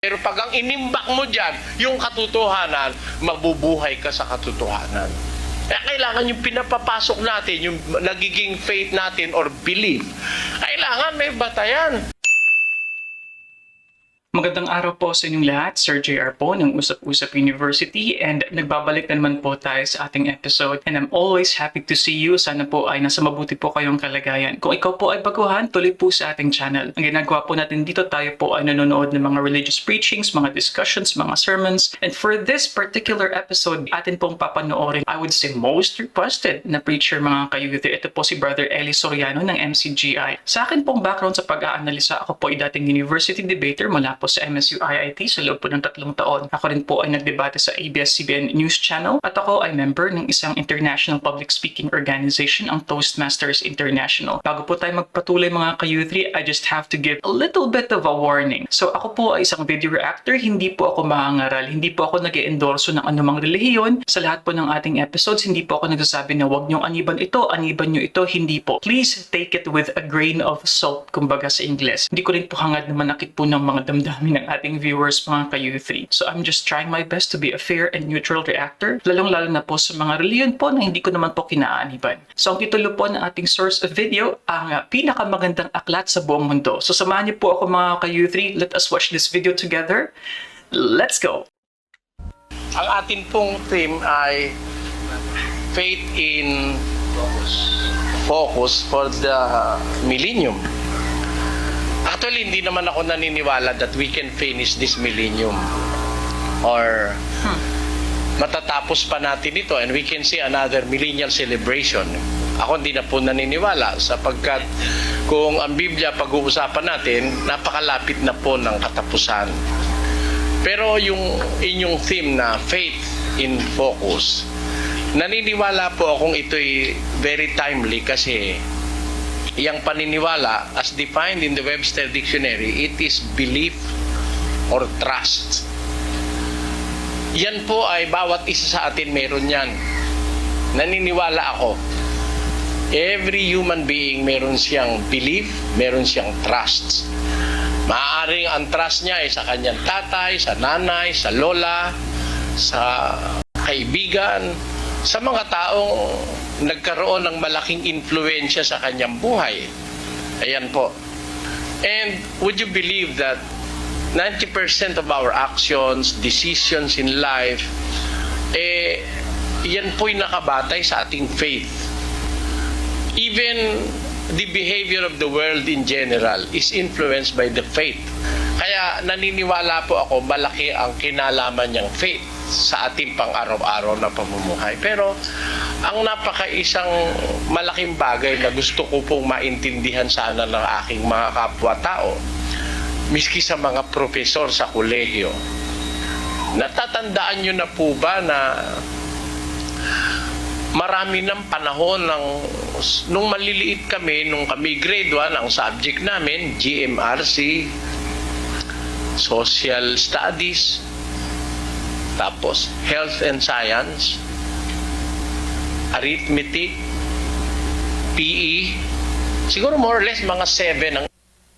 Pero pag ang inimbak mo dyan, yung katotohanan, mabubuhay ka sa katotohanan. Kaya kailangan yung pinapapasok natin, yung nagiging faith natin or belief, kailangan may batayan. Magandang araw po sa inyong lahat. Sir JR po ng Usap-Usap University, and nagbabalik na naman po tayo sa ating episode, and I'm always happy to see you. Sana po ay nasa mabuti po kayong kalagayan. Kung ikaw po ay baguhan, tuloy po sa ating channel. Ang ginagawa po natin dito, tayo po ay nanonood ng mga religious preachings, mga discussions, mga sermons, and for this particular episode, atin pong papanoorin, I would say most requested na preacher mga kayuthi. Ito po si Brother Eli Soriano ng MCGI. Sa akin pong background sa pag-aanalisa, ako po ay dating university debater mula po sa MSU IIT sa loob po ng 3 taon. Ako rin po ay nagdebate sa ABS-CBN News Channel at ako ay member ng isang international public speaking organization, ang Toastmasters International. Bago po tayo magpatuloy mga kayuthi, I just have to give a little bit of a warning. So ako po ay isang video reactor, hindi po ako maangaral, hindi po ako nag-endorso ng anumang relihiyon. Sa lahat po ng ating episodes, hindi po ako nagsasabi na wag niyong aniban nyo ito, hindi po. Please take it with a grain of salt, kumbaga sa Ingles. Hindi ko rin po hangad na manakit po ng mga damdamin ng ating viewers mga ka-U3. So I'm just trying my best to be a fair and neutral reactor, lalong-lalo na po sa mga reliyon po na hindi ko naman po kinaaniban. So ang titulo po ng ating source of video, ang pinakamagandang aklat sa buong mundo. So samahan niyo po ako mga ka-U3, let us watch this video together. Let's go! Ang atin pong theme ay faith in focus for the millennium. Actually, hindi naman ako naniniwala that we can finish this millennium or matatapos pa natin ito and we can see another millennial celebration. Ako hindi na po naniniwala sapagkat kung ang Biblia pag-uusapan natin, napakalapit na po ng katapusan. Pero yung inyong theme na faith in focus, naniniwala po akong ito'y very timely kasi yang paniniwala as defined in the Webster Dictionary, it is belief or trust. Yan po ay bawat isa sa atin meron yan. Naniniwala ako. Every human being meron siyang belief, meron siyang trust. Maaaring ang trust niya ay sa kanyang tatay, sa nanay, sa lola, sa kaibigan, sa mga taong nagkaroon ng malaking influensya sa kanyang buhay. Ayan po. And would you believe that 90% of our actions, decisions in life, yan po'y nakabatay sa ating faith. Even the behavior of the world in general is influenced by the faith. Kaya naniniwala po ako malaki ang kinalaman niyang faith sa ating pang-araw-araw na pamumuhay. Pero ang napaka-isang malaking bagay na gusto ko pong maintindihan sana ng aking mga kapwa-tao, miski sa mga profesor sa kolehiyo, natatandaan nyo na po ba na marami ng panahon nung maliliit kami, nung kami grade 1, ang subject namin, GMRC, Social Studies, tapos Health and Science, Arithmetic, PE, siguro more or less mga 7 ang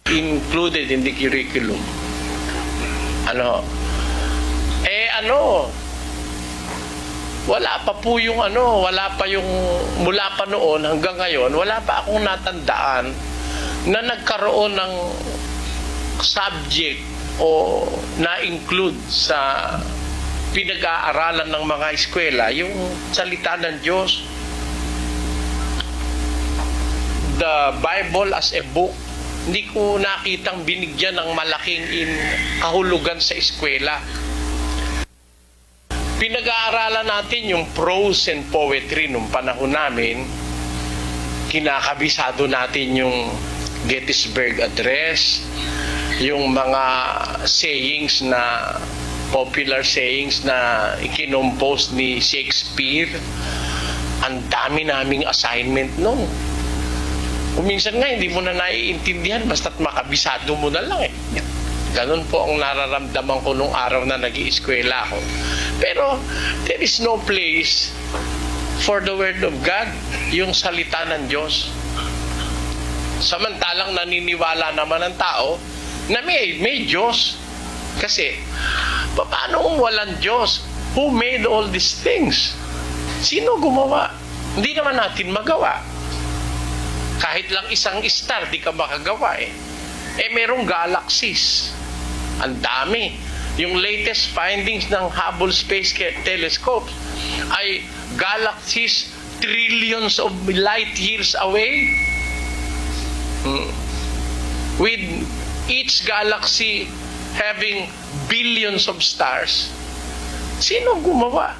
included in the curriculum. Wala pa po yung wala pa yung mula pa noon hanggang ngayon, wala pa akong natandaan na nagkaroon ng subject o na-include sa pinag-aaralan ng mga eskwela yung salita ng Diyos. The Bible as a book, hindi ko nakitang binigyan ng malaking kahulugan sa eskwela. Pinag-aaralan natin yung prose and poetry nung panahon namin. Kinakabisado natin yung Gettysburg Address, yung mga sayings na popular sayings na ikinompose ni Shakespeare. Ang dami naming assignment noon. Kung minsan nga hindi mo na naiintindihan basta't makabisado mo na lang . Ganun po ang nararamdaman ko nung araw na nag-ieskwela ako. Pero there is no place for the Word of God, yung salita ng Diyos. Samantalang naniniwala naman ang tao na may Diyos. Kasi, paano kung walang Diyos? Who made all these things? Sino gumawa? Hindi naman natin magawa. Kahit lang isang star, di ka makagawa eh. Merong galaxies. Ang dami. Yung latest findings ng Hubble Space Telescope ay galaxies trillions of light years away. With each galaxy having billions of stars. Sino gumawa?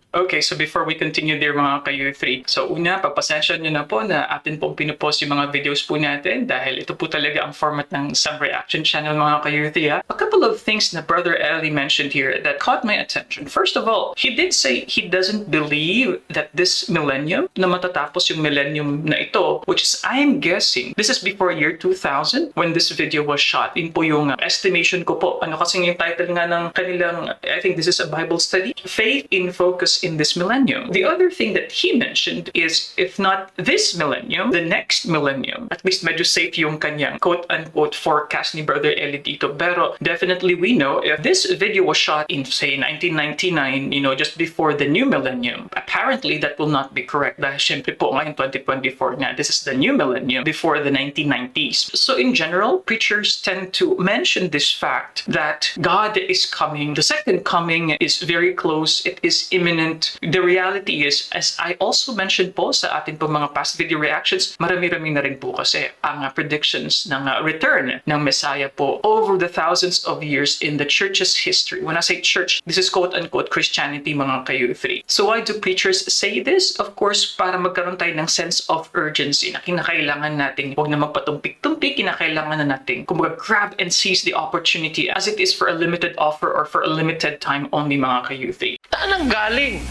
Okay, so before we continue there mga ka-U3, so una, pagpasensya nyo na po na atin pong pinupost yung mga videos po natin dahil ito po talaga ang format ng Some Reaction channel mga ka-U3 ha. A couple of things na Brother Eli mentioned here that caught my attention. First of all, he did say he doesn't believe that this millennium, na matatapos yung millennium na ito, which is, I'm guessing, this is before year 2000 when this video was shot. Yun po yung estimation ko po. Ano kasi yung title nga ng kanilang, I think this is a Bible study, Faith in Focus in this millennium. The other thing that he mentioned is, if not this millennium, the next millennium. At least medyo safe yung kanyang quote-unquote forecast ni Brother Eli dito. Pero definitely we know if this video was shot in, say, 1999, just before the new millennium, apparently that will not be correct. Dahil syempre po ngayon 2024 na, this is the new millennium before the 1990s. So in general, preachers tend to mention this fact that God is coming. The second coming is very close. It is imminent. The reality is, as I also mentioned po sa ating po mga past video reactions, marami-rami na rin po kasi ang predictions ng return ng Messiah po over the thousands of years in the church's history. When I say church, this is quote-unquote Christianity mga ka-U3. So why do preachers say this? Of course, para magkaroon tayo ng sense of urgency na kinakailangan natin huwag na magpatumpik-tumpik, kinakailangan na natin kumbaga grab and seize the opportunity as it is for a limited offer or for a limited time only mga ka-U3. Saan ang galing?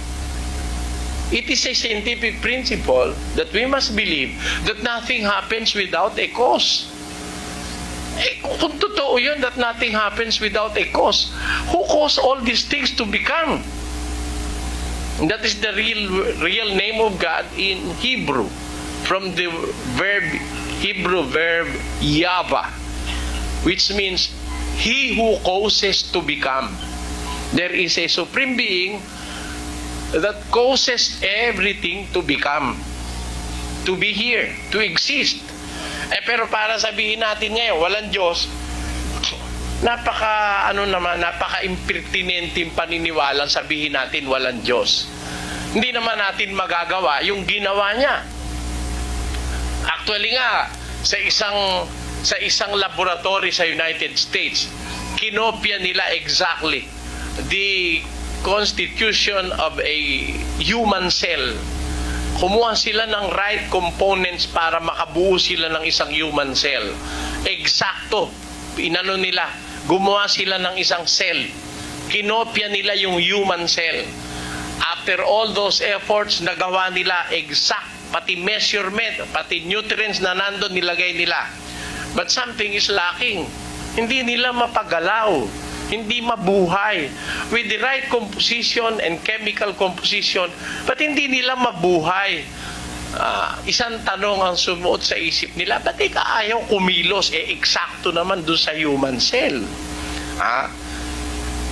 It is a scientific principle that we must believe that nothing happens without a cause. Kung totoo yun that nothing happens without a cause, who caused all these things to become? That is the real name of God in Hebrew, from the Hebrew verb yava, which means he who causes to become. There is a supreme being that causes everything to become, to be here, to exist. Pero para sabihin natin ngayon, walang Diyos, napaka-impertinenteng paniniwalang sabihin natin walang Diyos. Hindi naman natin magagawa yung ginawa niya. Actually nga, sa isang laboratory sa United States, kinopya nila exactly the constitution of a human cell. Kumuha sila ng right components para makabuo sila ng isang human cell. Eksakto. Nila, gumawa sila ng isang cell. Kinopya nila yung human cell. After all those efforts, nagawa nila exact, pati measurement, pati nutrients na nandun nilagay nila. But something is lacking. Hindi nila mapagalaw. Hindi mabuhay. With the right composition and chemical composition, but hindi nila mabuhay. Isang tanong ang sumuot sa isip nila, ba't ayaw kumilos? Eksakto naman doon sa human cell.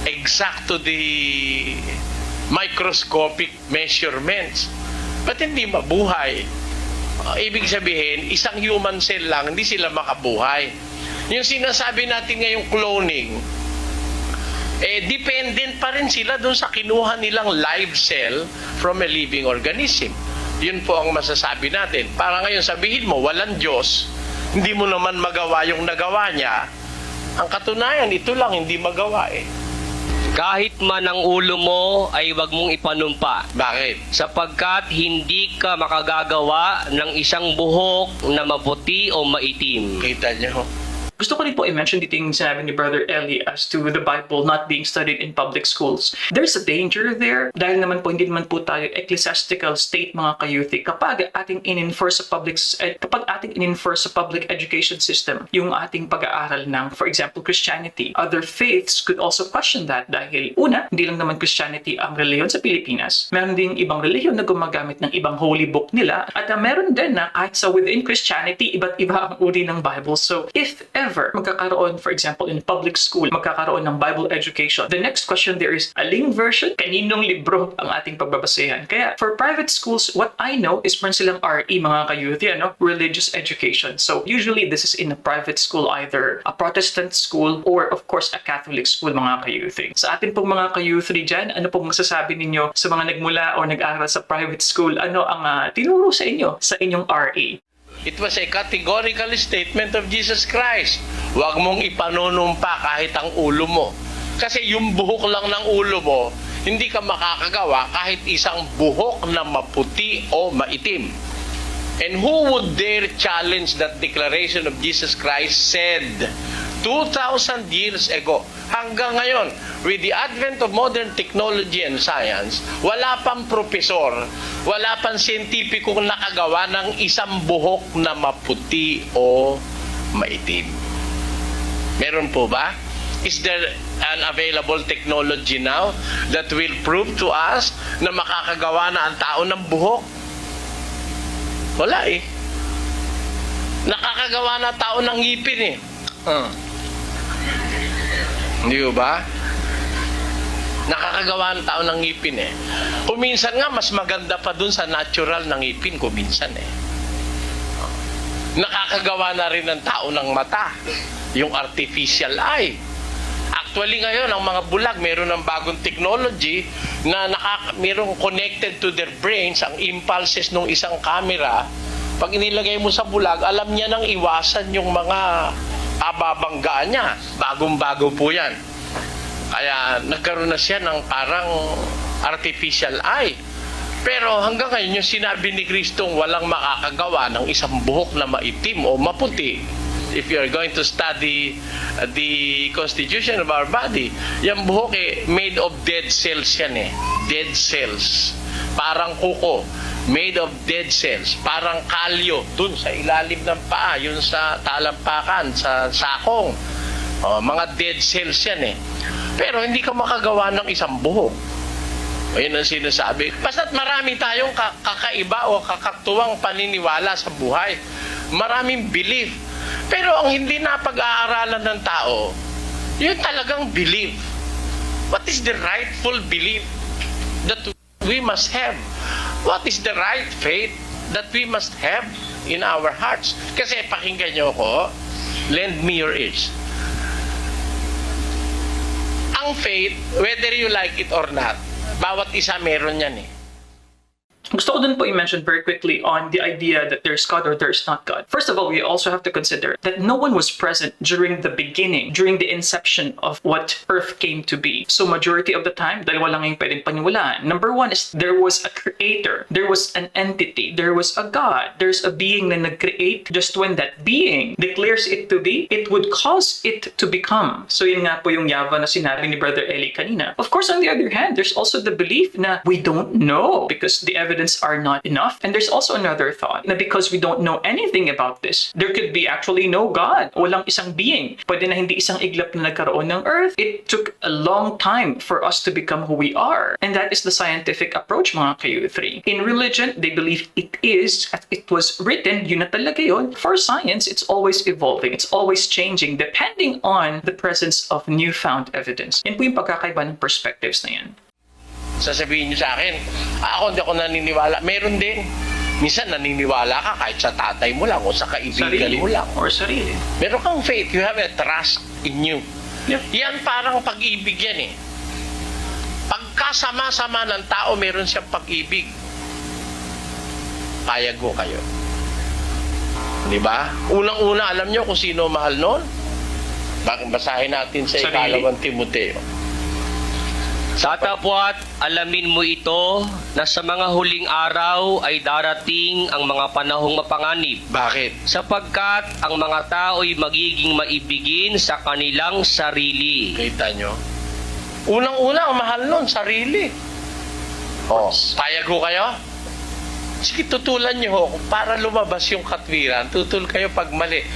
Eksakto the microscopic measurements. Ba't hindi mabuhay? Ibig sabihin, isang human cell lang, hindi sila makabuhay. Yung sinasabi natin ngayong cloning, dependent pa rin sila doon sa kinuha nilang live cell from a living organism. Yun po ang masasabi natin. Para ngayon sabihin mo, walang Diyos, hindi mo naman magawa yung nagawa niya. Ang katunayan, ito lang, hindi magawa Kahit man ang ulo mo ay wag mong ipanumpa. Bakit? Sapagkat hindi ka makagagawa ng isang buhok na maputi o maitim. Kita niyo? Gusto ko rin po i-mention dito yung sinabi ni Brother Eli as to the Bible not being studied in public schools. There's a danger there dahil naman po hindi naman po tayo ecclesiastical state mga ka-youth. Kapag ating in-enforce sa natin in-infer sa public education system yung ating pag-aaral ng, for example, Christianity. Other faiths could also question that dahil una, hindi lang naman Christianity ang reliyon sa Pilipinas. Meron ding ibang reliyon na gumagamit ng ibang holy book nila at meron din na kahit sa within Christianity, iba't iba ang uri ng Bible. So if ever magkakaroon, for example, in public school, magkakaroon ng Bible education, the next question there is, aling version? Kaninong libro ang ating pagbabasehan? Kaya for private schools, what I know is meron silang RE, mga ka-youth, religious education. So usually this is in a private school, either a Protestant school or of course a Catholic school, mga ka-youth. Sa atin pong mga ka-youth dyan, ano pong masasabi ninyo sa mga nagmula o nag-aral sa private school? Ano ang tinuro sa inyo sa inyong RE? It was a categorical statement of Jesus Christ. Huwag mong ipanunumpa kahit ang ulo mo. Kasi yung buhok lang ng ulo mo, hindi ka makakagawa kahit isang buhok na maputi o maitim. And who would dare challenge that declaration of Jesus Christ said 2,000 years ago? Hanggang ngayon, with the advent of modern technology and science, wala pang profesor, wala pang siyentipikong nakagawa ng isang buhok na maputi o maitim. Meron po ba? Is there an available technology now that will prove to us na makakagawa na ang tao ng buhok? Wala eh. Nakakagawa na tao ng ngipin eh. Hindi ba? Nakakagawa ng tao ng ngipin eh. Kuminsan nga, mas maganda pa dun sa natural ng ngipin, kuminsan eh. Nakakagawa na rin ng tao ng mata, yung artificial eye. Actually ngayon, ang mga bulag, meron ng bagong technology na merong connected to their brains, ang impulses ng isang camera. Pag inilagay mo sa bulag, alam niya nang iwasan yung mga ababanggaan niya. Bagong-bago po yan. Kaya nagkaroon na siya ng parang artificial eye. Pero hanggang ngayon, yung sinabi ni Kristong walang makakagawa ng isang buhok na maitim o maputi. If you are going to study the constitution of our body, yung buhok made of dead cells yan eh. Dead cells. Parang kuko. Made of dead cells. Parang kalyo. Dun sa ilalim ng paa. Yun sa talampakan, sa sakong. Mga dead cells yan eh. Pero hindi ka makagawa ng isang buhok. Ayun ang sinasabi. Basta't marami tayong kakaiba o kakaktuwang paniniwala sa buhay. Maraming belief. Pero ang hindi napag-aaralan ng tao, yun talagang belief. What is the rightful belief that we must have? What is the right faith that we must have in our hearts? Kasi pakinggan nyo ko, lend me your ears. Ang faith, whether you like it or not, bawat isa meron yan eh. Gusto ko dun po i-mention very quickly on the idea that there's God or there's not God. First of all, we also have to consider that no one was present during the beginning, during the inception of what Earth came to be. So majority of the time, dalawa lang yung pwedeng paniwalaan. Number one is there was a creator, there was an entity, there was a God, there's a being na nag-create. Just when that being declares it to be, it would cause it to become. So yun nga po yung Yava na sinabi ni Brother Eli kanina. Of course, on the other hand, there's also the belief na we don't know because the evidence are not enough. And there's also another thought na because we don't know anything about this, there could be actually no God. Walang isang being. Pwede na hindi isang iglap na nagkaroon ng Earth. It took a long time for us to become who we are. And that is the scientific approach, mga ka-U3. In religion, they believe it is, as it was written, yun na talaga yun. For science, it's always evolving. It's always changing depending on the presence of newfound evidence. Yan po yung pagkakaiba ng perspectives na yan. Sasabihin nyo sa akin, ako hindi ako naniniwala. Meron din. Minsan naniniwala ka kahit sa tatay mo lang o sa kaibigan mo lang. Or sarili. Meron kang faith. You have a trust in you. Yep. Yan parang pag-ibig yan eh. Pagkasama-sama ng tao, meron siyang pag-ibig. Payag ko kayo. Di ba? Unang-una, alam nyo kung sino mahal nun? Basahin natin sa Sarili. 2 Timoteo. Datapwat, alamin mo ito na sa mga huling araw ay darating ang mga panahong mapanganib. Bakit? Sapagkat ang mga tao'y magiging maibigin sa kanilang sarili. Kita nyo? Unang-una, ang mahal nun, sarili. Oh, payag ko kayo? Sige, tutulan niyo ho para lumabas yung katwiran. Tutul kayo pag mali.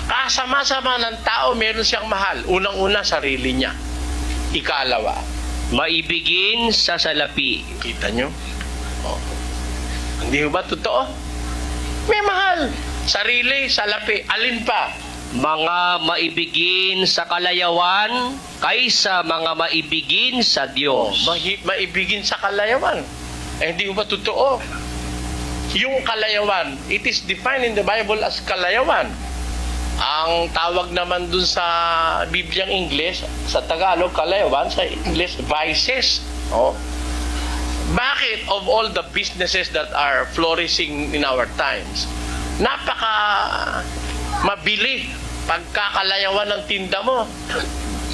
Kasama-sama ng tao, meron siyang mahal. Unang-una, sarili niya. Ikalawa, Maibigin sa salapi. kita nyo? Oh. Hindi ba totoo? May mahal. Sarili, salapi. Alin pa? Mga maibigin sa kalayawan kaysa mga maibigin sa Diyos. Maibigin sa kalayawan. Hindi ba totoo? Yung kalayawan, it is defined in the Bible as kalayawan. Ang tawag naman dun sa Bibliang English, sa Tagalog, kalayawan, sa English, vices. Oh. Bakit of all the businesses that are flourishing in our times, napaka mabili pagkakalayawan ng tinda mo?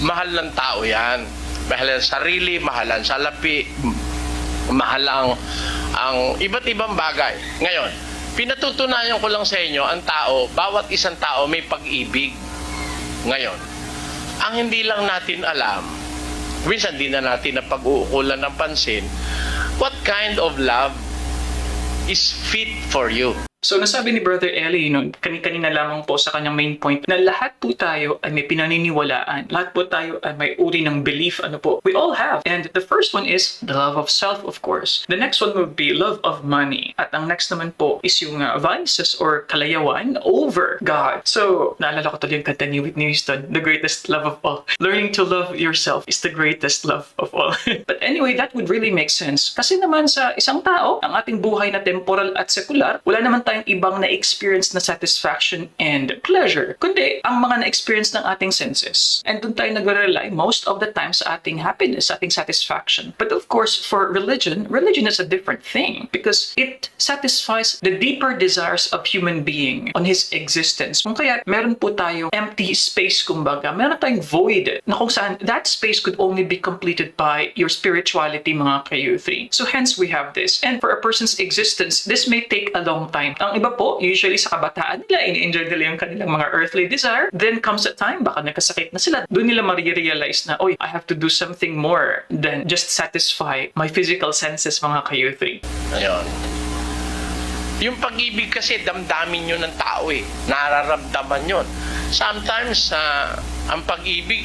Mahal ng tao yan. Mahal ang sarili, mahal ang salapi, mahal ang iba't ibang bagay. Ngayon, pinatutunayan ko lang sa inyo, ang tao, bawat isang tao may pag-ibig. Ngayon, ang hindi lang natin alam, minsan di na natin na pag-uukulan ng pansin, what kind of love is fit for you? So nasabi ni Brother Eli, kanina lamang po sa kanyang main point na lahat po tayo ay may pinaniniwalaan. Lahat po tayo ay may uri ng belief, we all have. And the first one is the love of self, of course. The next one would be love of money. At ang next naman po is yung vices or kalayawan over God. So, naalala ko tuloy yung kanta ni Whitney Houston, the greatest love of all. Learning to love yourself is the greatest love of all. But anyway, that would really make sense. Kasi naman sa isang tao, ang ating buhay na temporal at sekular, wala naman tayong ibang na-experience na satisfaction and pleasure, kundi ang mga na-experience ng ating senses. And doon tayo nag-rely most of the time sa ating happiness, sa ating satisfaction. But of course, for religion is a different thing because it satisfies the deeper desires of human being on his existence. Kung kaya meron po tayo empty space, kumbaga, meron tayong void na kung saan that space could only be completed by your spirituality, mga ka-U3. So hence we have this. And for a person's existence, this may take a long time. Ang iba po, usually sa kabataan nila, in-enjoy nila yung kanilang mga earthly desire. Then comes a time, baka nagkasakit na sila. Doon nila marirealize na, I have to do something more than just satisfy my physical senses, mga ka-U3. Ayun. Yung pag-ibig kasi, damdamin yun ng tao eh. Nararamdaman yun. Sometimes, ang pag-ibig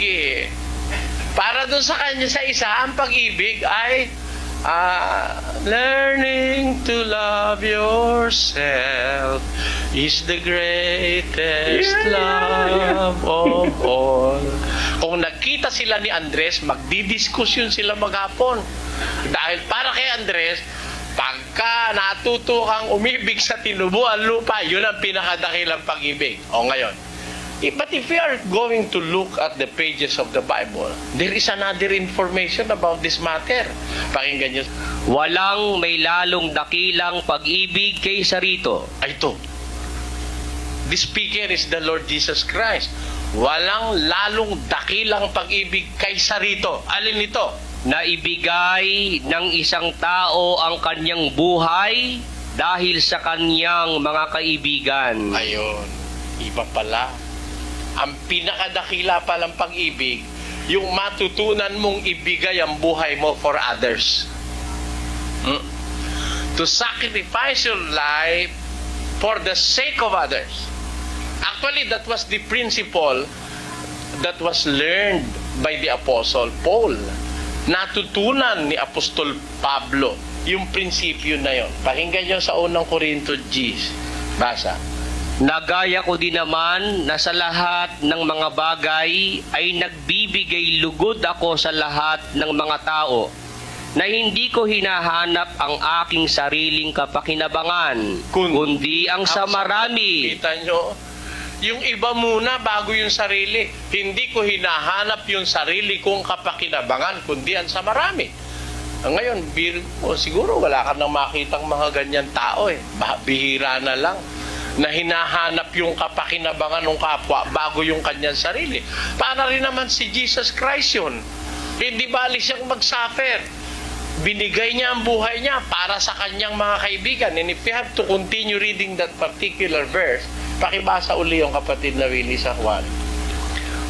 para doon sa kanya sa isa, ang pag-ibig ay learning to love yourself is the greatest love of all. Kung nagkita sila ni Andres, magdidiskusyon sila maghapon. Dahil para kay Andres, pagka natuto kang umibig sa tinubuan lupa, yun ang pinakadakilang pag-ibig. O ngayon, but if we are going to look at the pages of the Bible, there is another information about this matter. Pakinggan nyo. Walang may lalong dakilang pag-ibig kaysa rito. Ito. The speaker is the Lord Jesus Christ. Walang lalong dakilang pag-ibig kaysa rito. Alin ito? Na ibigay ng isang tao ang kanyang buhay dahil sa kanyang mga kaibigan. Ayun. Iba pala. Ang pinakadakila palang pag-ibig, yung matutunan mong ibigay ang buhay mo for others. To sacrifice your life for the sake of others. Actually, that was the principle that was learned by the Apostle Paul. Natutunan ni Apostol Pablo yung prinsipyo na yon. Pakinggan nyo sa unang Korinto G. Basa. Nagaya ko din naman na sa lahat ng mga bagay ay nagbibigay lugod ako sa lahat ng mga tao na hindi ko hinahanap ang aking sariling kapakinabangan, kundi ang sa marami. Kita nyo? Yung iba muna bago yung sarili. Hindi ko hinahanap yung sarili kong kapakinabangan, kundi ang sa marami. Ngayon, siguro wala ka nang makitang mga ganyan tao eh. Bihira na lang na hinahanap yung kapakinabangan ng kapwa bago yung kanyang sarili. Para rin naman si Jesus Christ yun. Hindi bali siyang mag-suffer. Binigay niya ang buhay niya para sa kanyang mga kaibigan. And if you have to continue reading that particular verse, pakibasa uli yung kapatid na Willie sa Juan.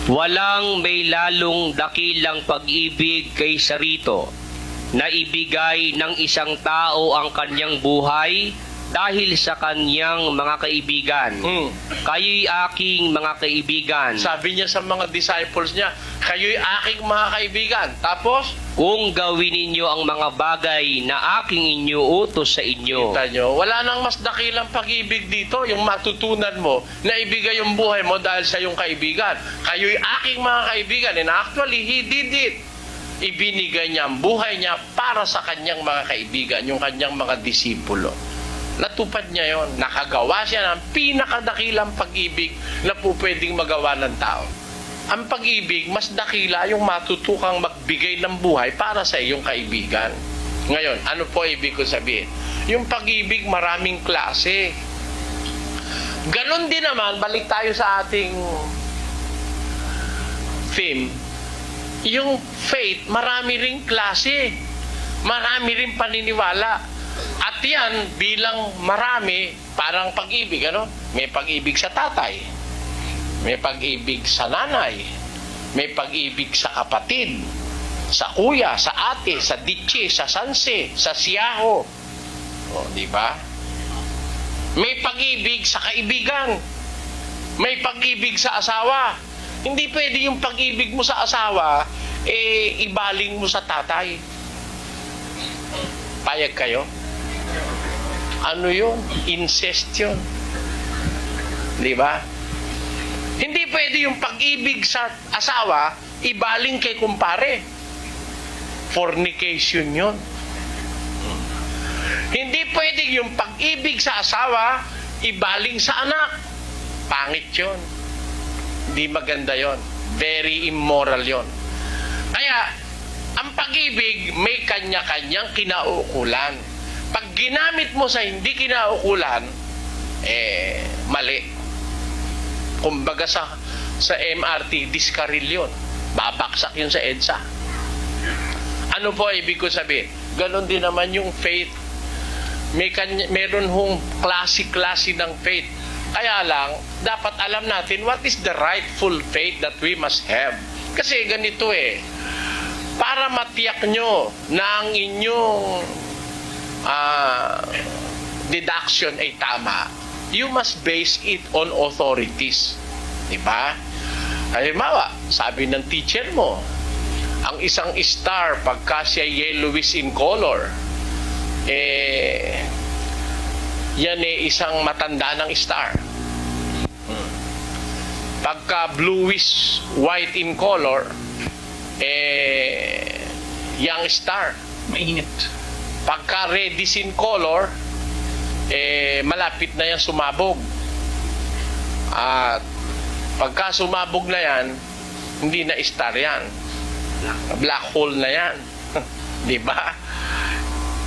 Walang may lalong dakilang pag-ibig kaysa rito na ibigay ng isang tao ang kanyang buhay dahil sa kanyang mga kaibigan. Kayo'y aking mga kaibigan. Sabi niya sa mga disciples niya, kayo'y aking mga kaibigan. Tapos, Kung gawin ninyo ang mga bagay na aking inyuutos sa inyo. kita nyo, wala nang mas dakilang pag-ibig dito, yung matutunan mo na ibigay yung buhay mo dahil sa yung kaibigan. Kayo'y aking mga kaibigan. And actually, he did it. Ibinigay niya ang buhay niya para sa kanyang mga kaibigan, yung kanyang mga disipulo. Natupad niya yon. Nakagawa siya ng pinakadakilang pag-ibig na po pwedeng magawa ng tao. Ang pag-ibig, mas dakila yung matutukang magbigay ng buhay para sa iyong kaibigan. Ngayon, ano po ibig ko sabihin? Yung pag-ibig, maraming klase. Ganon din naman, balik tayo sa ating theme. Yung faith, marami ring klase. Marami ring paniniwala. At yan, bilang marami, parang pag-ibig, ano? May pag-ibig sa tatay. May pag-ibig sa nanay. May pag-ibig sa kapatid. Sa kuya, sa ate, sa ditche, sa sanse, sa siyaho. O, di ba? May pag-ibig sa kaibigan. May pag-ibig sa asawa. Hindi pwede yung pag-ibig mo sa asawa, ibaling mo sa tatay. Payag kayo? Ano yun? Incest yun. Di ba? Hindi pwede yung pag-ibig sa asawa, ibaling kay kumpare. Fornication yun. Hindi pwede yung pag-ibig sa asawa, ibaling sa anak. Pangit yun. Hindi maganda yun. Very immoral yun. Kaya, ang pag-ibig may kanya-kanyang kinaukulan. Pag ginamit mo sa hindi kinaukulan, mali. Kumbaga sa MRT, diskaril yun. Babaksak yun sa EDSA. Ano po ibig ko sabihin? Ganon din naman yung faith. Meron hong klase-klase ng faith. Kaya lang, dapat alam natin what is the rightful faith that we must have. Kasi ganito para matiyak nyo na ang inyong deduction ay tama, you must base it on authorities. Diba? Halimbawa, sabi ng teacher mo, ang isang star, pagka siya yellowish in color, yan isang matanda ng star. Pagka bluish white in color, young star. Mainit. Pagka reddish in color, malapit na yan sumabog. At pagka sumabog na yan, hindi na star yan. Black hole na yan. Di ba?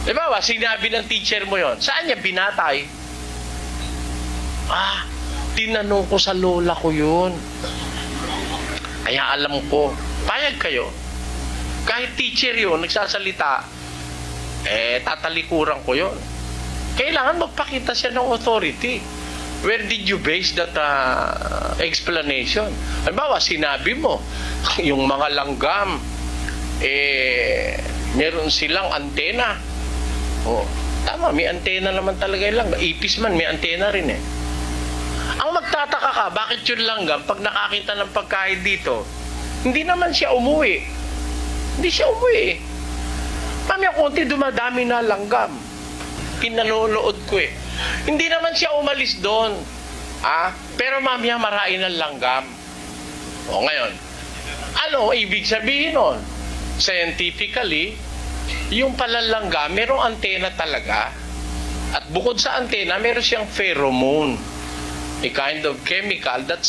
Diba, sinabi ng teacher mo yon, saan niya binatay? Tinanong ko sa lola ko yun. Kaya alam ko. Payag kayo. Kahit teacher yun, nagsasalita, tatalikuran ko yun. Kailangan magpakita siya ng authority. Where did you base that explanation? Halimbawa, sinabi mo, yung mga langgam, meron silang antena. Tama, may antena naman talaga yung langgam. Ipis man, may antena rin Ang magtataka ka, bakit yung langgam, pag nakakita ng pagkain dito, hindi naman siya umuwi. Hindi siya umuwi. Mamaya konti dumadami na langgam. Pinanonood ko Hindi naman siya umalis doon. Pero mamaya marain ng langgam. Ngayon, ano ibig sabihin nun? Scientifically, yung palalanggam, merong antena talaga. At bukod sa antena, meron siyang pheromone. A kind of chemical that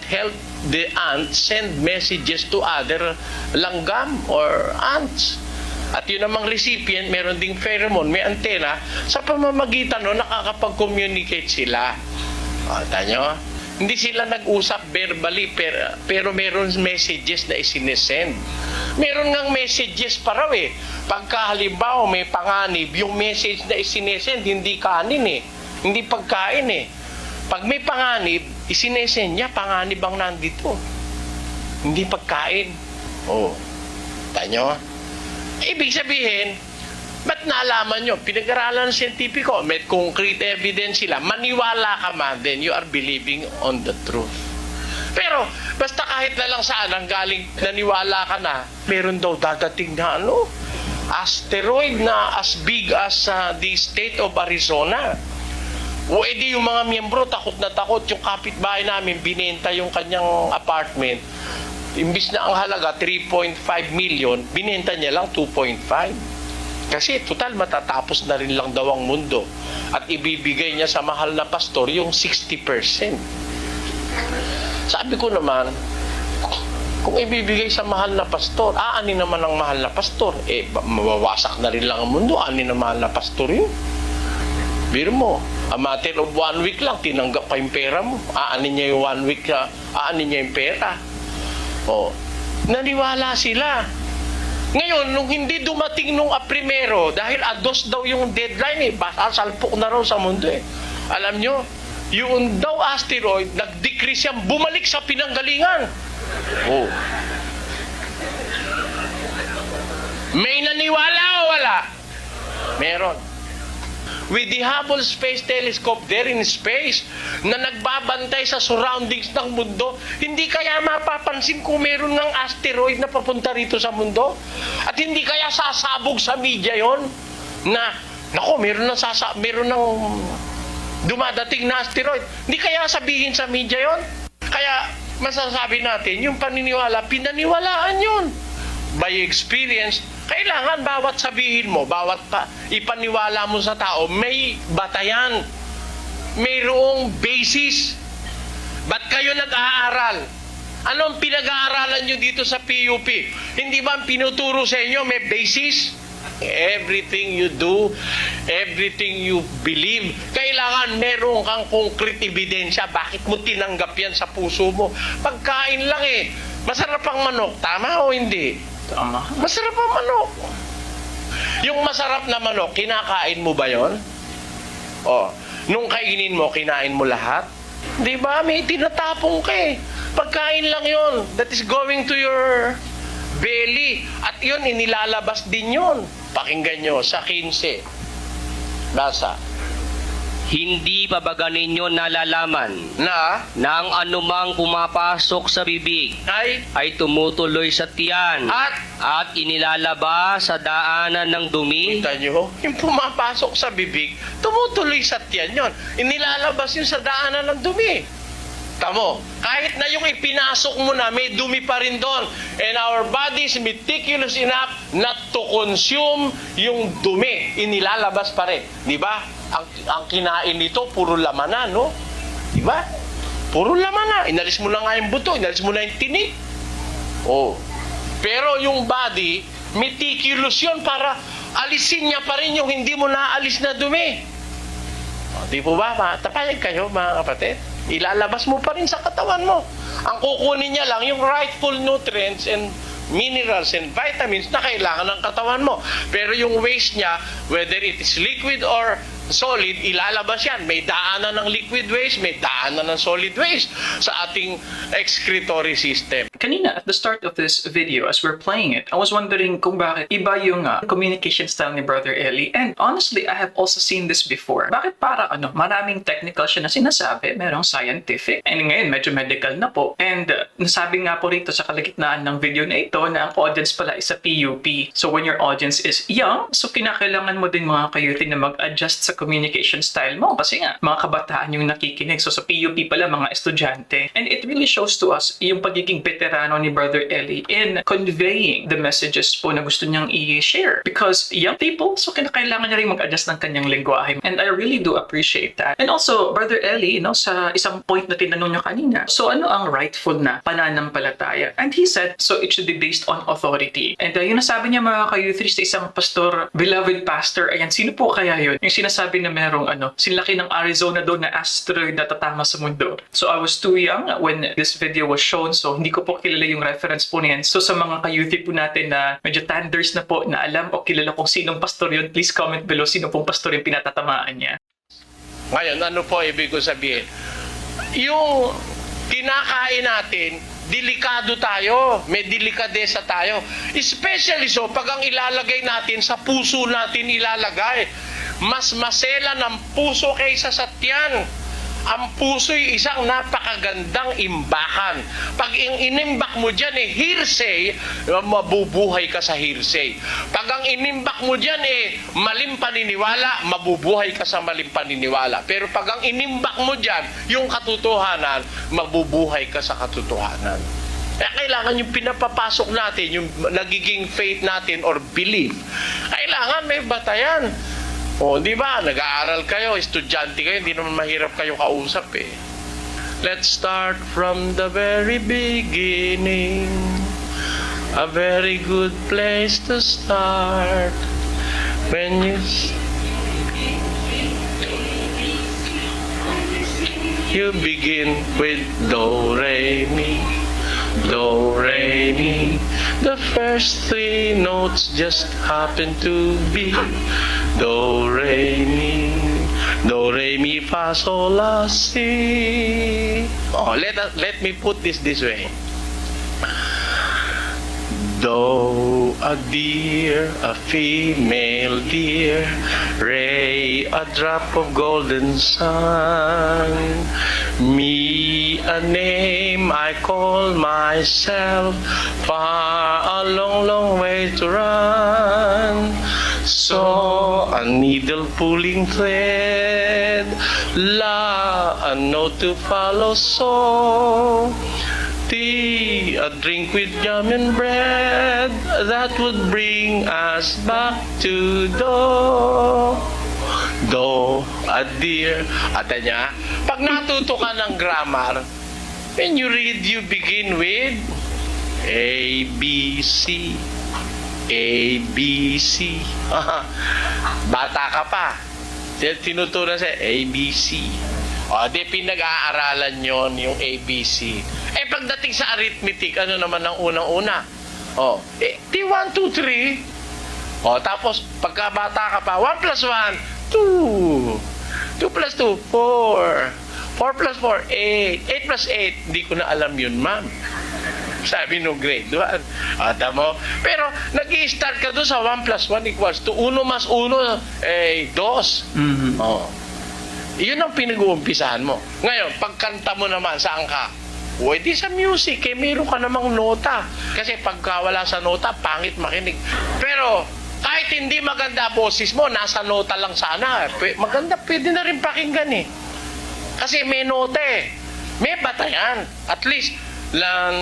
help the ants send messages to other langgam or ants. At yun namang recipient, meron ding pheromone, may antena, sa pamamagitan nun, nakakapag-communicate sila. Tanyo? Hindi sila nag-usap verbally, pero meron messages na isinesend. Meron ngang messages pa raw Pagka halimbawa may panganib, yung message na isinesend, hindi kanin hindi pagkain Pag may panganib, isinesend niya, panganib ang nandito. Hindi pagkain. Tanyo? Ibig sabihin, Ba't naalaman nyo? Pinag-aralan ng siyentipiko, may concrete evidence sila. Maniwala ka man din, you are believing on the truth. Pero, basta kahit na lang saan ang galing naniwala ka na, meron daw dadating na asteroid na as big as the state of Arizona. O edi yung mga miyembro, takot na takot. Yung kapitbahay namin, binenta yung kanyang apartment. Imbis na ang halaga 3.5 million, binenta niya lang 2.5. Kasi total matatapos na rin lang daw ang mundo. At ibibigay niya sa mahal na pastor yung 60%. Sabi ko naman, kung ibibigay sa mahal na pastor, ani naman ang mahal na pastor. Mawawasak na rin lang ang mundo, ani na mahal na pastor yun. Biro mo, a matter of 1 week lang, tinanggap pa yung pera mo. Ani niya yung 1 week, ani niya yung pera. Naniwala sila. Ngayon, nung hindi dumating nung primero, dahil ados daw yung deadline salpok na raw sa mundo Alam nyo, yung daw asteroid, nag-decrease yan, bumalik sa pinanggalingan. May naniwala o wala? Meron. With the Hubble Space Telescope there in space na nagbabantay sa surroundings ng mundo, hindi kaya mapapansin kung meron ng asteroid na papunta rito sa mundo? At hindi kaya sasabog sa media yon na, meron ng dumadating na asteroid. Hindi kaya sabihin sa media yon? Kaya masasabi natin, yung paniniwala, pinaniwalaan yon. By experience, kailangan bawat sabihin mo, bawat ipaniwala mo sa tao, may batayan. Mayroong basis. Ba't kayo nag-aaral? Anong pinag-aaralan nyo dito sa PUP? Hindi ba ang pinuturo sa inyo may basis? Everything you do, everything you believe, kailangan meron kang concrete ebidensya. Bakit mo tinanggap yan sa puso mo? Pagkain lang Masarap ang manok, tama o hindi? Tama. Masarap ang manok. Yung masarap na manok, kinakain mo ba yon? Nung kainin mo, kinain mo lahat? Di ba? May tinatapong ka Pagkain lang yon. That is going to your belly. At yun, inilalabas din yon. Pakinggan nyo sa 15. Basa. Hindi pa ba ninyo nalalaman Na ang anumang pumapasok sa bibig ay tumutuloy sa tiyan at inilalabas sa daanan ng dumi? kita nyo, yung pumapasok sa bibig, tumutuloy sa tiyan yon. Inilalabas yun sa daanan ng dumi. Tamo, kahit na yung ipinasok mo na, may dumi pa rin doon. And our body is meticulous enough not to consume yung dumi. Inilalabas pa rin. Di ba? Ang kinain nito, puro laman na, no? Di ba? Puro laman na. Inalis mo na nga yung buto, inalis mo na yung tinik. Pero yung body, meticulous yun para alisin niya pa rin yung hindi mo naalis na dumi. Di po ba? Tapayag kayo, mga kapatid. Ilalabas mo pa rin sa katawan mo. Ang kukunin niya lang yung rightful nutrients and minerals and vitamins na kailangan ng katawan mo. Pero yung waste niya, whether it is liquid or solid, ilalabas yan. May daanan ng liquid waste, may daanan ng solid waste sa ating excretory system. Kanina, at the start of this video, as we're playing it, I was wondering kung bakit iba yung communication style ni Brother Eli. And honestly, I have also seen this before. Bakit para maraming technical siya na sinasabi, merong scientific, and ngayon medyo medical na po. And nasabi nga po rito sa kalagitnaan ng video na ito na ang audience pala is sa PUP. So when your audience is young, so kinakailangan mo din mga kayuti na mag-adjust sa communication style mo. Kasi nga, mga kabataan yung nakikinig. So sa PUP pala, mga estudyante. And it really shows to us yung pagiging veterano ni Brother Eli in conveying the messages po na gusto niyang i-share. Because young people, so kinakailangan niya rin mag-adjust ng kanyang lengguwahe. And I really do appreciate that. And also, Brother Eli, sa isang point na tinanong niya kanina, so ano ang rightful na pananampalataya? And he said, so it should be based on authority. And yung nasabi niya mga ka-youth sa isang pastor, beloved pastor, ayan, sino po kaya yun? Yung sinasabi na merong sinlaki ng Arizona doon na asteroid na tatama sa mundo. So I was too young when this video was shown, so hindi ko po kilala yung reference po niyan. So sa mga ka-youth po natin na medyo tanders na po na alam o kilala kung sinong pastor yun, please comment below sino pong pastor yung pinatatamaan niya. Ngayon, ano po ibig ko sabihin? Yung kinakain natin, delikado tayo. May delikadesa tayo. Especially so, pag ang ilalagay natin, sa puso natin ilalagay. Mas masela ng puso kaysa sa tiyan. Ang puso'y isang napakagandang imbakan. Pag inimbak mo dyan hearsay, mabubuhay ka sa hearsay. Pag ang inimbak mo dyan maling paniniwala, mabubuhay ka sa maling paniniwala. Pero pag ang inimbak mo dyan, yung katotohanan, mabubuhay ka sa katotohanan. Kaya kailangan yung pinapapasok natin, yung nagiging faith natin or belief, kailangan may batayan. O, di ba? Nag-aaral kayo, estudyante kayo, hindi naman mahirap kayo kausap eh. Let's start from the very beginning. A very good place to start. When you begin with do, re, mi. Do, re, mi. The first three notes just happen to be do, re, mi. Do, re, mi, fa, sol, la, si. Oh, let me put this way. Do, a deer, a female deer. Re, a drop of golden sun. Me, a name I call myself. Far, a long, long way to run. So, a needle pulling thread. La, a note to follow. So, tea, a drink with jam and bread. That would bring us back to do. Do, a deer. Ata niya, pag natuto ka ng grammar, when you read, you begin with A, B, C. A, B, C. Bata ka pa. Tinutunan sa A, B, C. O, di pinag-aaralan yon yung A, B, C. Pagdating sa arithmetic, ano naman ang unang-una? O, di 1, 2, 3. O, tapos, pagkabata ka pa, 1 plus 1, 2. 2 plus 2, 4. 4 plus 4, 8. 8 plus 8, hindi ko na alam yun, ma'am. Sabi no grade 1. Tamo? Pero, nag-i-start ka doon sa 1 plus 1 equals to 1 mas 1, 2. Mhm. O. Yun ang pinag-uumpisahan mo. Ngayon, pagkanta mo naman, saan ka? Di sa music, meron ka namang nota. Kasi pagka wala sa nota, pangit makinig. Pero, kahit hindi maganda boses mo, nasa nota lang sana. Maganda, pwede na rin pakinggan eh. Kasi may nota eh. May batayan. At least, lan,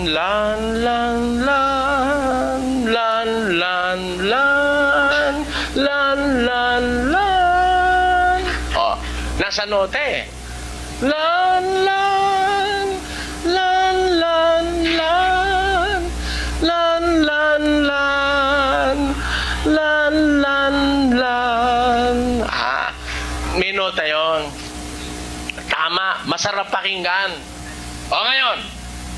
lan, lan, lan, lan, lan, lan, lan, lan, lan. Oh, nasa nota eh. Lan, lan, lan, lan, lan, lan, lan, lan, lan, lan, lan. May nota yun. Tama, masarap pakinggan. O ngayon,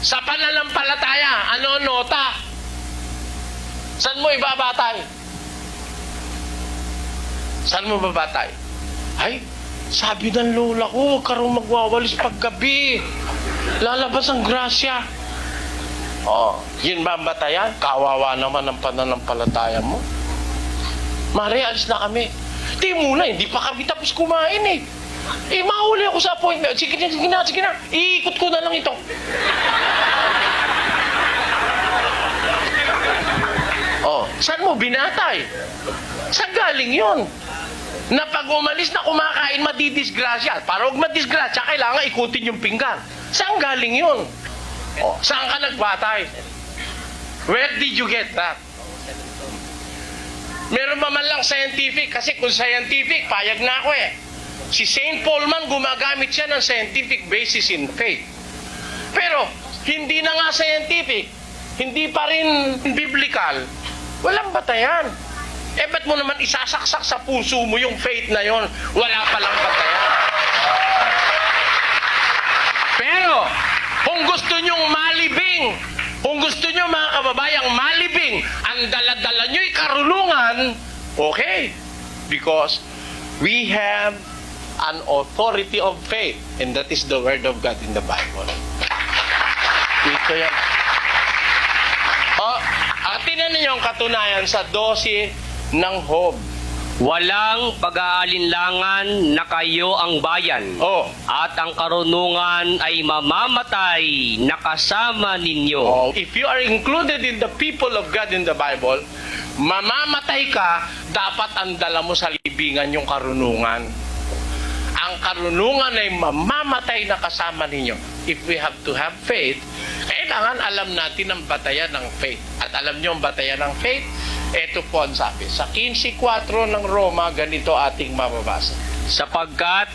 sa pananampalataya, ano ang nota? Saan mo ibabatay? Saan mo babatay? Ay, sabi ng lola ko, huwag ka rin magwawalis paggabi. Lalabas ang grasya. Oh, yun ba ang batayan? Kawawa naman ang pananampalataya mo. Mare, alis na kami. Di muna, hindi pa kami tapos kumain eh. Mahuli ako sa appointment. Sige na. Iikot ko na lang ito. Oh, saan mo binatay? Saan galing yun? Na pag umalis na kumakain, madidisgrasya. Para huwag madisgrasya, kailangan ikutin yung pinggan. Saan galing yun? Oh, saan ka nagbatay? Where did you get that? Meron ba man lang scientific? Kasi kung scientific, payag na ako eh. Si St. Paul man, gumagamit siya ng scientific basis in faith. Pero, hindi na nga scientific, hindi pa rin biblical, walang batayan. Ba't mo naman isasaksak sa puso mo yung faith na yon? Wala palang batayan. Pero, kung gusto nyong malibing, kung gusto nyo mga kababayang malibing, ang dala-dala nyo'y karunungan, okay. Because we have an authority of faith, and that is the Word of God in the Bible. We dito yan. Tingnan ninyo ang katunayan sa 12 ng Job. Walang pag-aalinlangan na kayo ang bayan, Oh. at ang karunungan ay mamamatay na kasama ninyo. Oh, if you are included in the people of God in the Bible, mamamatay ka, dapat ang dala mo sa libingan yung karunungan. Ang karunungan ay mamamatay na kasama ninyo. If we have to have faith, kailangan alam natin ang batayan ng faith. At alam nyo ang batayan ng faith? Ito po ang sabi. Sa 15:4 ng Roma, ganito ating mababasa. Sapagkat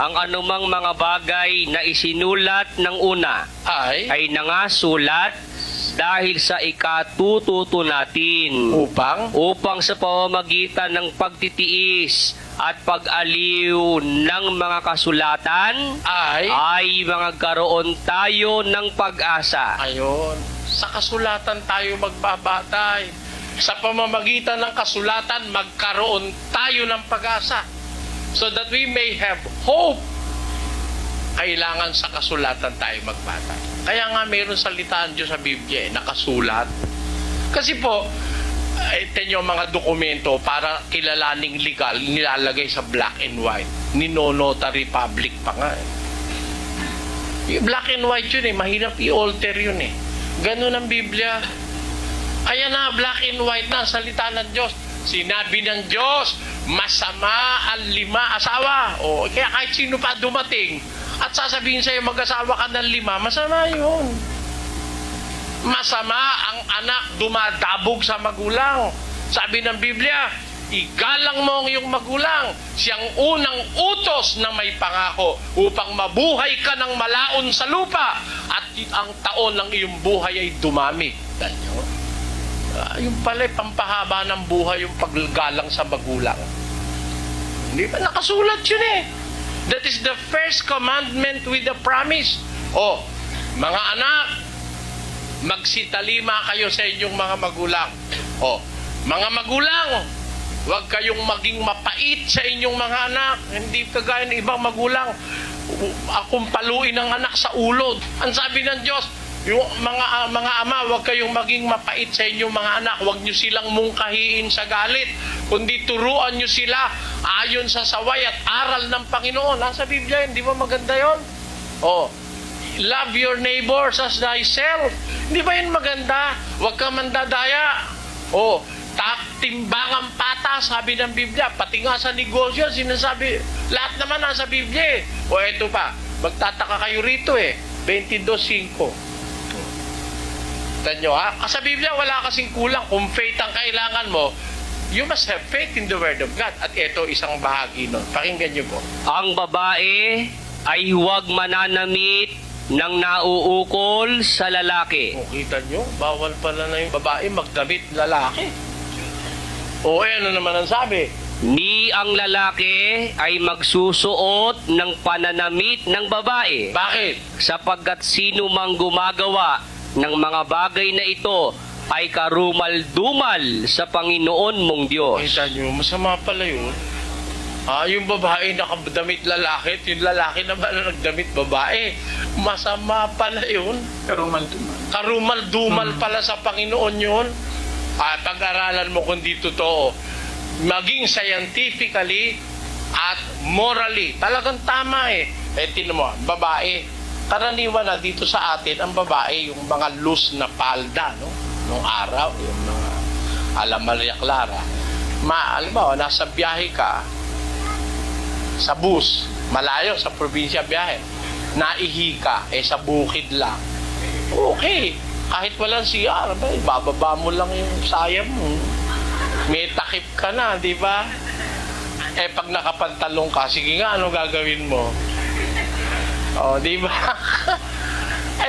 ang anumang mga bagay na isinulat ng una ay nangasulat dahil sa ikatututo natin, upang sa pamamagitan ng pagtitiis at pag-aliw ng mga kasulatan ay magkaroon tayo ng pag-asa. Ayon, sa kasulatan tayo magbabatay. Sa pamamagitan ng kasulatan, magkaroon tayo ng pag-asa. So that we may have hope, kailangan sa kasulatan tayo magbatay. Kaya nga mayroon salitaan Diyos sa Biblia, nakasulat. Kasi po, ito yung mga dokumento para kilalaning legal, nilalagay sa black and white. Ninonotary public pa nga. Yung black and white yun mahirap i-alter yun Ganun ang Biblia. Kaya na, black and white na, salita ng Diyos. Sinabi ng Diyos, masama ang 5 asawa. O, kaya kahit sino pa dumating at sasabihin sa'yo, mag-asawa ka ng 5, masama yun. Masama ang anak dumadabog sa magulang. Sabi ng Biblia, igalang mo ang iyong magulang. Siyang unang utos na may pangako upang mabuhay ka ng malaon sa lupa at ang taon ng iyong buhay ay dumami. Ganyan. Yung pala pampahaba ng buhay yung paggalang sa magulang. Hindi ba nakasulat yun That is the first commandment with the promise. Oh, mga anak, magsitalima kayo sa inyong mga magulang. Oh, mga magulang, huwag kayong maging mapait sa inyong mga anak. Hindi kagaya ng ibang magulang, akong paluin ng anak sa ulod. Ang sabi ng Diyos, yung mga ama, huwag kayong maging mapait sa inyong mga anak. Huwag nyo silang mungkahiin sa galit, kundi turuan nyo sila ayon sa saway at aral ng Panginoon. Nasa Biblia yun, di ba maganda yun? Oh, love your neighbors as thyself. Hindi ba yun maganda? Huwag ka mandadaya. Oh, timbangang pata, sabi ng Biblia. Pati nga sa negosyo, sinasabi, lahat naman nasa Biblia O eto pa, magtataka kayo rito 22:5. Tanyo sa Biblia wala kasing kulang. Kung faith ang kailangan mo, you must have faith in the Word of God. At ito isang bahagi nun. Pakinggan nyo po. Ang babae ay huwag mananamit ng nauukol sa lalaki. O, kita nyo, bawal pala na yung babae magdamit lalaki. O, ano naman ang sabi? Ni ang lalaki ay magsusuot ng pananamit ng babae. Bakit? Sapagkat sino mang gumagawa ng mga bagay na ito ay karumal-dumal sa Panginoon mong Diyos. Kita nyo, masama pala yun. Yung babae nakadamit lalaki at yung lalaki naman na nagdamit babae. Masama pala yun. Karumal-dumal. Karumal-dumal pala sa Panginoon yun. Pag-aralan mo kung di totoo. Maging scientifically at morally. Talagang tama tinan mo, babae. Karaniwan na dito sa atin, ang babae, yung mga loose na palda, no? Nung araw, yung mga alam Maria Clara. Alam mo, nasa biyahe ka, sa bus, malayo, sa probinsya biyahe, naihi ka, sa bukid lang. Okay, kahit walang CR, bababa mo lang yung sayang mo. May takip ka na, di ba? Pag nakapantalong ka, sige nga, ano gagawin mo? Di ba?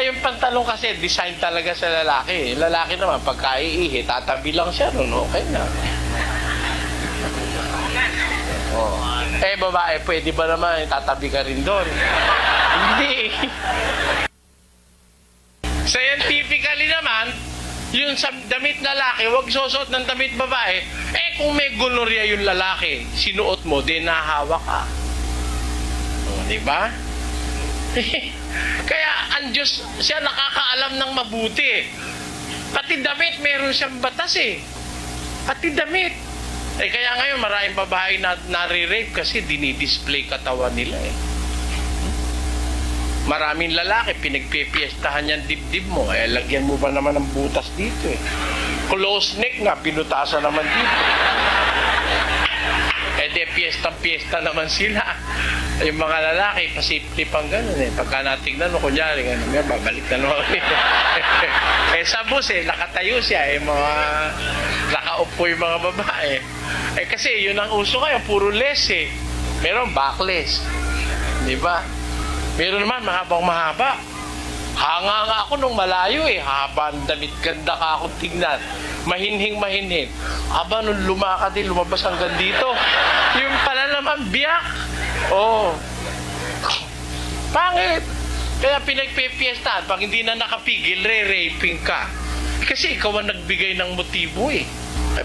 Yung pantalong kasi, design talaga sa lalaki. Lalaki naman, pagka iihi, tatabi lang siya nun, okay na. Babae, pwede ba naman, tatabi ka rin doon? Hindi. Scientifically naman, yung sa damit lalaki, huwag susot ng damit babae. Kung may gonorrhea yung lalaki, sinuot mo, di nahawa ka. Di ba? Kaya ang Diyos, siya nakakaalam ng mabuti eh. Pati damit, meron siyang batas eh. Pati damit. Eh kaya ngayon maraming babae na nare-rape kasi dinidisplay katawan nila eh. Maraming lalaki, pinagpipiestahan yung dibdib mo. Eh, lagyan mo ba naman ng butas dito eh. Close neck nga, pinutasan naman dito. Eh, de piyesta naman sila. Yung mga lalaki, pasipli pang gano'n eh. Pagka natignan mo, kunyari, gano'n, babalik na naman. Eh, sa bus eh, nakatayo siya eh, nakaupo yung mga babae. Eh, kasi yun ang uso kayo, puro less eh. Meron backless. Di ba? Meron naman, mahaba. Hanga nga ako nung malayo eh. Haba ang damit, ganda ka akong tignan. Mahinhing. Aba, nung lumakad din, lumabas hanggang dito. Yung pala naman, biyak. Oh. Pangit. Kaya pinagpipiestahan, pag hindi na nakapigil, re-raping ka. Kasi ikaw ang nagbigay ng motibo eh.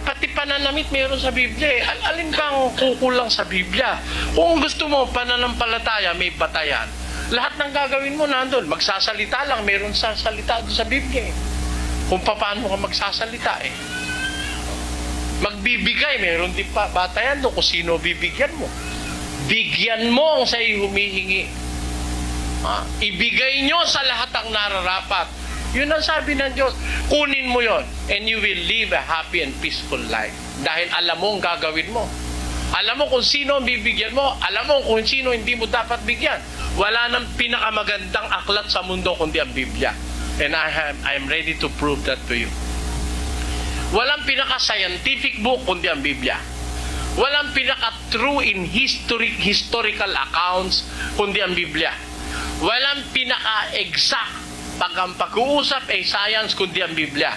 Pati pananamit meron sa Biblia eh. Alin bang kukulang sa Biblia? Kung gusto mo pananampalataya, may batayan. Lahat ng gagawin mo nandun. Magsasalita lang, meron sa salita doon sa Biblia eh. Kung paano ka magsasalita eh. Magbibigay, meron din pa batayan doon kung sino bibigyan mo. Bigyan mo ang sa'yo humihingi. Ibigay nyo sa lahat ang nararapat. Yun ang sabi ng Diyos. Kunin mo yon and you will live a happy and peaceful life. Dahil alam mo ang gagawin mo. Alam mo kung sino ang bibigyan mo. Alam mo kung sino hindi mo dapat bigyan. Wala nang pinakamagandang aklat sa mundo kundi ang Biblia. And I am ready to prove that to you. Walang pinaka-scientific book kundi ang Biblia. Walang pinaka-true in historical accounts kundi ang Biblia. Walang pinaka-exact pag-uusap ay science kundi ang Biblia.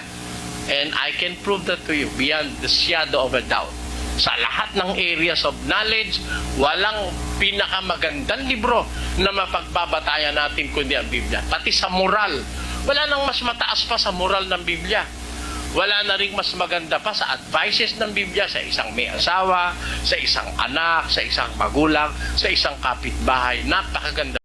And I can prove that to you beyond the shadow of a doubt. Sa lahat ng areas of knowledge, walang pinakamagandang libro na mapagbabatayan natin kundi ang Biblia. Pati sa moral, wala nang mas mataas pa sa moral ng Biblia. Wala na rin mas maganda pa sa advices ng Biblia sa isang may asawa, sa isang anak, sa isang magulang, sa isang kapitbahay. Napakaganda.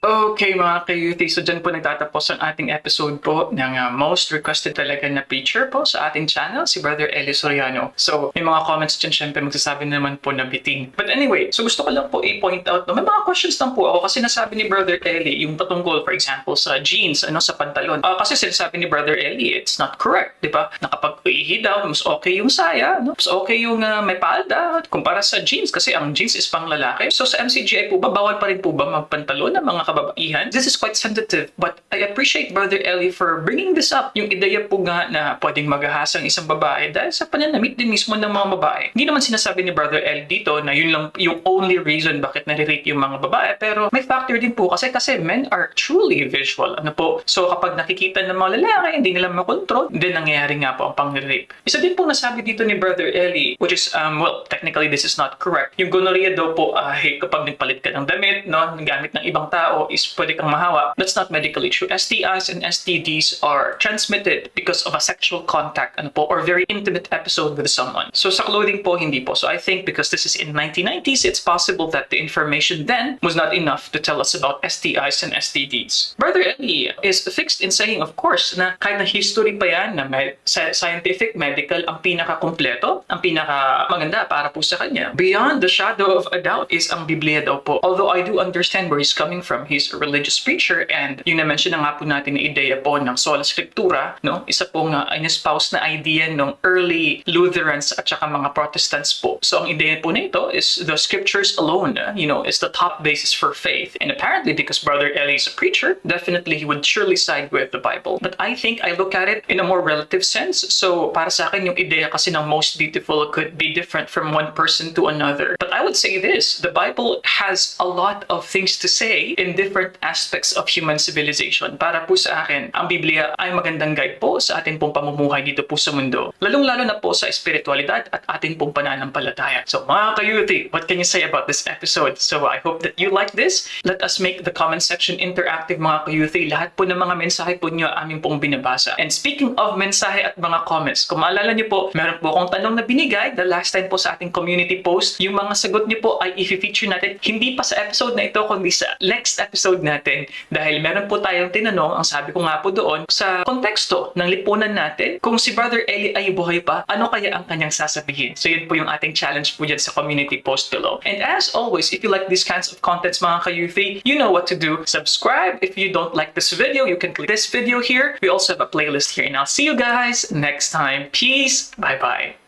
Okay mga ka-youthie, so dyan po nagtatapos ang ating episode po ng most requested talaga na preacher po sa ating channel, si Brother Eli Soriano. So may mga comments dyan syempre magsasabi naman po na bitin. But anyway, so gusto ko lang po i-point out, no, may mga questions lang po ako kasi nasabi ni Brother Eli yung patungkol for example sa jeans, sa pantalon. Kasi sinasabi ni Brother Eli, it's not correct, di ba? Na kapag ihi daw, mas okay yung saya, mas okay yung may palda kumpara sa jeans kasi ang jeans is pang lalaki. So sa MCGI po ba, bawal pa rin po ba magpantalon ng mga kababaihan? This is quite sensitive, but I appreciate Brother Eli for bringing this up. Yung ideya po nga na pwedeng maghahas ang isang babae dahil sa pananamit din mismo ng mga babae. Hindi naman sinasabi ni Brother Eli dito na yun lang yung only reason bakit nare-rape yung mga babae, pero may factor din po kasi men are truly visual. So kapag nakikita ng mga lalaki, hindi nila makontrol, then nangyayari nga po ang pang-rape. Isa din po nasabi dito ni Brother Eli, which is, well, technically this is not correct. Yung gonorrhea daw po, kapag nagpalit ka ng damit, gamit ng ibang tao, is pwede kang mahawa. That's not medically true. STIs and STDs are transmitted because of a sexual contact, or very intimate episode with someone. So sa clothing po, hindi po. So I think because this is in 1990s, it's possible that the information then was not enough to tell us about STIs and STDs. Brother Eli is fixed in saying, of course, na kahit na history pa yan, na scientific, medical, ang pinaka-kompleto, ang pinaka-maganda para po sa kanya. Beyond the shadow of a doubt is ang Biblia daw po. Although I do understand where he's coming from, he's a religious preacher, and yung na-mention na nga po natin na ideya po ng sola scriptura, isa pong in-espouse na idea ng early Lutherans at saka mga Protestants po. So ang ideya po na ito is the scriptures alone, is the top basis for faith. And apparently, because Brother Eli is a preacher, definitely he would surely side with the Bible. But I think I look at it in a more relative sense. So para sa akin, yung ideya kasi ng most beautiful could be different from one person to another. But I would say this, the Bible has a lot of things to say in different aspects of human civilization. Para po sa akin, ang Biblia ay magandang guide po sa ating pong pamumuhay dito po sa mundo. Lalong-lalo na po sa espiritualidad at ating pong pananampalataya. So mga ka-youthie, what can you say about this episode? So I hope that you like this. Let us make the comment section interactive mga ka-youthie. Lahat po ng mga mensahe po nyo aming pong binabasa. And speaking of mensahe at mga comments, kung maalala nyo po, meron po akong tanong na binigay the last time po sa ating community post. Yung mga sagot nyo po ay i-feature natin hindi pa sa episode na ito kundi sa next episode natin. Dahil meron po tayong tinanong, ang sabi ko nga po doon, sa konteksto ng lipunan natin, kung si Brother Eli ay buhay pa, ano kaya ang kanyang sasabihin? So yun po yung ating challenge po dyan sa community post below. And as always, if you like these kinds of contents mga ka-Youthy, you know what to do. Subscribe. If you don't like this video, you can click this video here. We also have a playlist here. And I'll see you guys next time. Peace. Bye-bye.